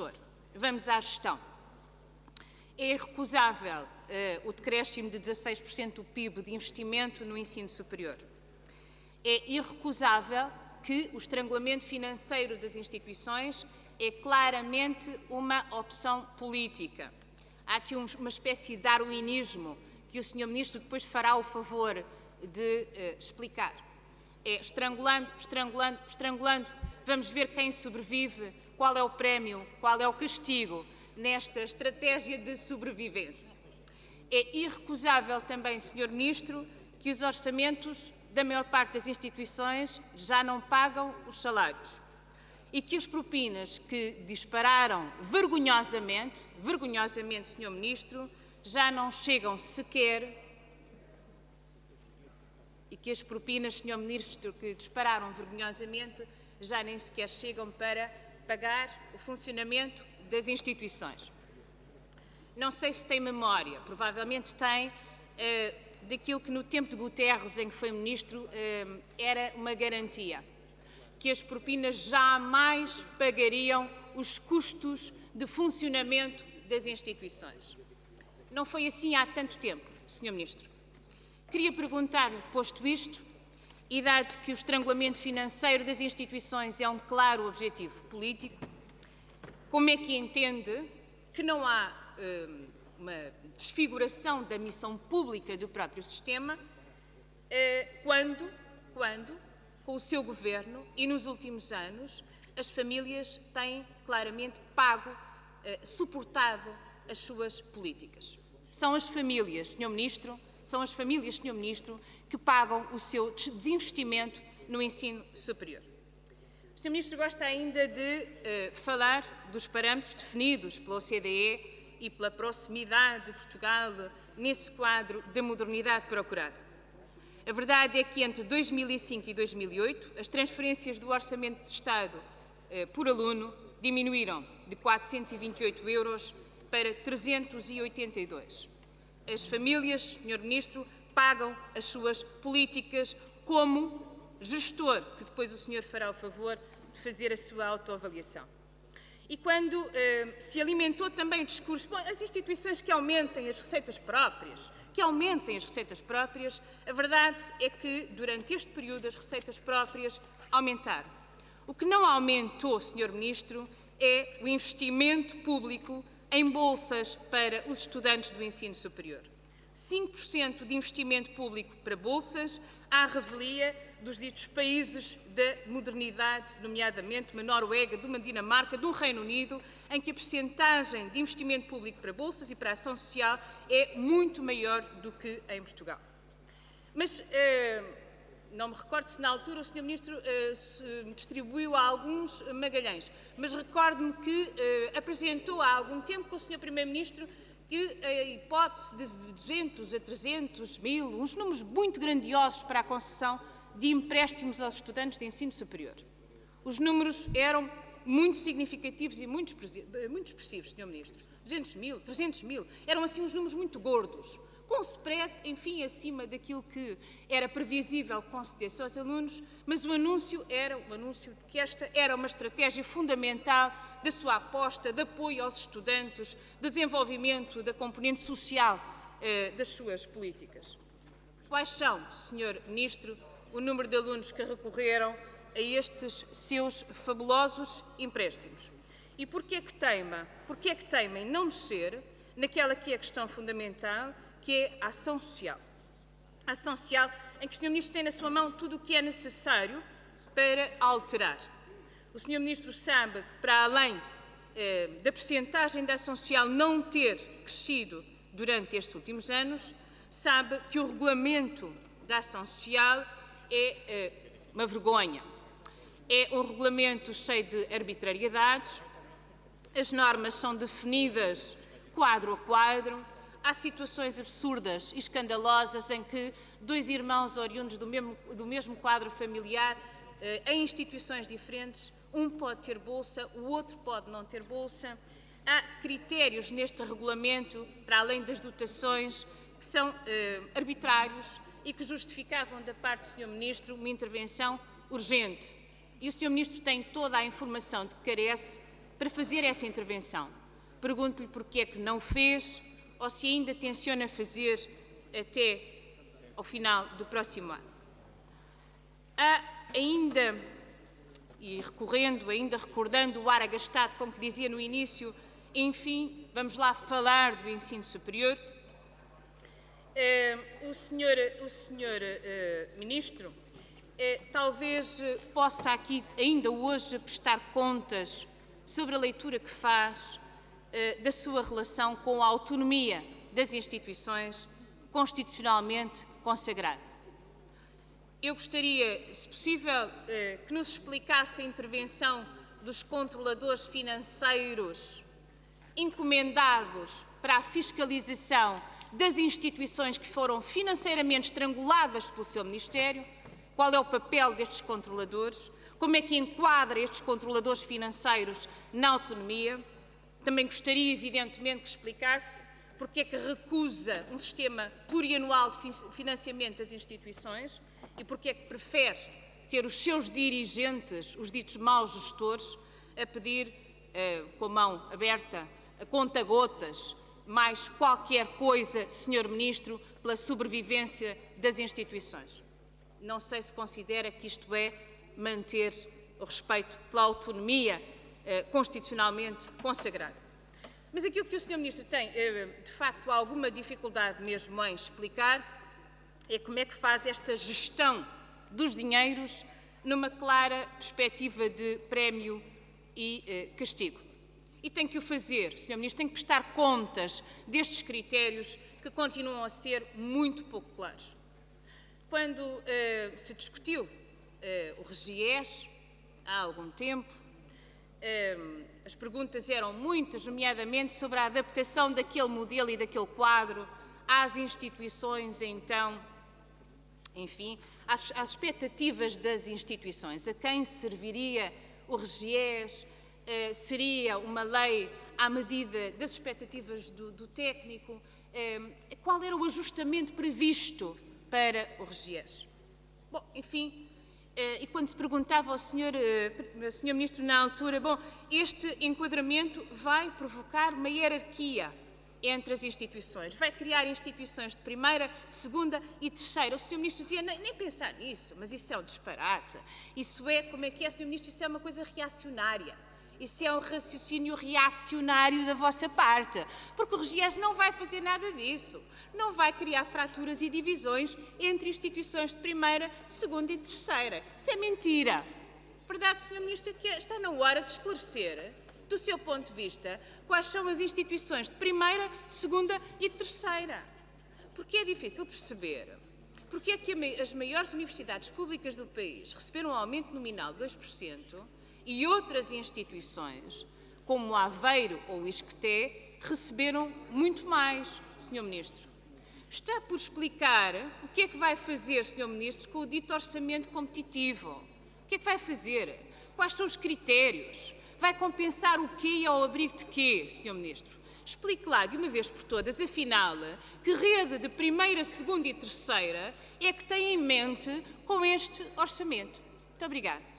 gestor. Vamos à gestão. É irrecusável o decréscimo de 16% do PIB de investimento no ensino superior. É irrecusável que o estrangulamento financeiro das instituições é claramente uma opção política. Há aqui uma espécie de darwinismo que o Sr. Ministro depois fará o favor de explicar. É estrangulando, estrangulando, estrangulando. Vamos ver quem sobrevive, qual é o prémio, qual é o castigo nesta estratégia de sobrevivência. É irrecusável também, Sr. Ministro, que os orçamentos da maior parte das instituições já não pagam os salários e que as propinas que dispararam vergonhosamente, Sr. Ministro, já não chegam sequer e que as propinas, Sr. Ministro, que dispararam vergonhosamente já nem sequer chegam para pagar o funcionamento das instituições. Não sei se tem memória, provavelmente tem, daquilo que no tempo de Guterres, em que foi Ministro, era uma garantia, que as propinas jamais pagariam os custos de funcionamento das instituições. Não foi assim há tanto tempo, Sr. Ministro. Queria perguntar-lhe, posto isto, e dado que o estrangulamento financeiro das instituições é um claro objetivo político, como é que entende que não há uma desfiguração da missão pública do próprio sistema quando, com o seu governo e nos últimos anos, as famílias têm claramente pago, suportado as suas políticas? São as famílias, Sr. Ministro, que pagam o seu desinvestimento no ensino superior. O Sr. Ministro gosta ainda de falar dos parâmetros definidos pela OCDE e pela proximidade de Portugal nesse quadro da modernidade procurada. A verdade é que entre 2005 e 2008 as transferências do Orçamento de Estado por aluno diminuíram de 428 euros para 382. As famílias, Sr. Ministro, pagam as suas políticas como gestor, que depois o senhor fará o favor de fazer a sua autoavaliação. E quando se alimentou também o discurso, bom, as instituições que aumentem as receitas próprias, a verdade é que durante este período as receitas próprias aumentaram. O que não aumentou, Sr. Ministro, é o investimento público em bolsas para os estudantes do ensino superior. 5% de investimento público para bolsas à revelia dos ditos países da modernidade, nomeadamente uma Noruega, de uma Dinamarca, de um Reino Unido, em que a percentagem de investimento público para bolsas e para a ação social é muito maior do que em Portugal. Mas não me recordo se na altura o Sr. Ministro distribuiu a alguns Magalhães, mas recordo-me que apresentou há algum tempo com o Sr. Primeiro-Ministro que a hipótese de 200 a 300 mil, uns números muito grandiosos para a concessão de empréstimos aos estudantes de ensino superior. Os números eram muito significativos e muito expressivos, Sr. Ministro. 200 mil, 300 mil, eram assim uns números muito gordos, com spread, enfim, acima daquilo que era previsível conceder-se aos alunos, mas o anúncio era de que esta era uma estratégia fundamental da sua aposta de apoio aos estudantes, de desenvolvimento da componente social das suas políticas. Quais são, Sr. Ministro, o número de alunos que recorreram a estes seus fabulosos empréstimos? E porquê é que teima em não mexer naquela que é a questão fundamental, que é a ação social? A ação social em que o Sr. Ministro tem na sua mão tudo o que é necessário para alterar. O Sr. Ministro sabe que, para além da percentagem da ação social não ter crescido durante estes últimos anos, sabe que o regulamento da ação social é uma vergonha. É um regulamento cheio de arbitrariedades, as normas são definidas quadro a quadro, há situações absurdas e escandalosas em que dois irmãos oriundos do mesmo quadro familiar, em instituições diferentes, um pode ter bolsa, o outro pode não ter bolsa. Há critérios neste regulamento, para além das dotações, que são arbitrários e que justificavam da parte do Sr. Ministro uma intervenção urgente. E o Sr. Ministro tem toda a informação de que carece para fazer essa intervenção. Pergunto-lhe porque é que não fez ou se ainda tenciona fazer até ao final do próximo ano. Há ainda, recordando o ar agastado, como que dizia no início, enfim, vamos lá falar do ensino superior. O senhor Ministro talvez possa aqui ainda hoje prestar contas sobre a leitura que faz da sua relação com a autonomia das instituições constitucionalmente consagrada. Eu gostaria, se possível, que nos explicasse a intervenção dos controladores financeiros encomendados para a fiscalização das instituições que foram financeiramente estranguladas pelo seu Ministério. Qual é o papel destes controladores? Como é que enquadra estes controladores financeiros na autonomia? Também gostaria, evidentemente, que explicasse porque é que recusa um sistema plurianual de financiamento das instituições e porque é que prefere ter os seus dirigentes, os ditos maus gestores, a pedir com a mão aberta, a conta-gotas, mais qualquer coisa, Sr. Ministro, pela sobrevivência das instituições. Não sei se considera que isto é manter o respeito pela autonomia constitucionalmente consagrada. Mas aquilo que o Sr. Ministro tem, de facto, alguma dificuldade mesmo em explicar é como é que faz esta gestão dos dinheiros numa clara perspectiva de prémio e castigo. E tem que o fazer, Sr. Ministro, tem que prestar contas destes critérios que continuam a ser muito pouco claros. Quando se discutiu o RGES, há algum tempo, as perguntas eram muitas, nomeadamente sobre a adaptação daquele modelo e daquele quadro às instituições, então, enfim, às expectativas das instituições. A quem serviria o RGES? Seria uma lei à medida das expectativas do técnico? Qual era o ajustamento previsto para o RGES? Bom, enfim, e quando se perguntava ao Sr. Ministro na altura, bom, este enquadramento vai provocar uma hierarquia entre as instituições, vai criar instituições de primeira, segunda e terceira. O Sr. Ministro dizia, nem pensar nisso, mas isso é um disparate. Isso é, como é que é, Sr. Ministro, isso é uma coisa reacionária. Isso é um raciocínio reacionário da vossa parte, porque o RGES não vai fazer nada disso. Não vai criar fraturas e divisões entre instituições de primeira, segunda e terceira. Isso é mentira. Verdade, Sr. Ministro, que está na hora de esclarecer, do seu ponto de vista, quais são as instituições de primeira, segunda e terceira. Porque é difícil perceber porque é que as maiores universidades públicas do país receberam um aumento nominal de 2%, e outras instituições, como Aveiro ou Isqueté, receberam muito mais, Sr. Ministro. Está por explicar o que é que vai fazer, Sr. Ministro, com o dito orçamento competitivo. O que é que vai fazer? Quais são os critérios? Vai compensar o quê e ao abrigo de quê, Sr. Ministro? Explique lá, de uma vez por todas, afinal, que rede de primeira, segunda e terceira é que tem em mente com este orçamento. Muito obrigada.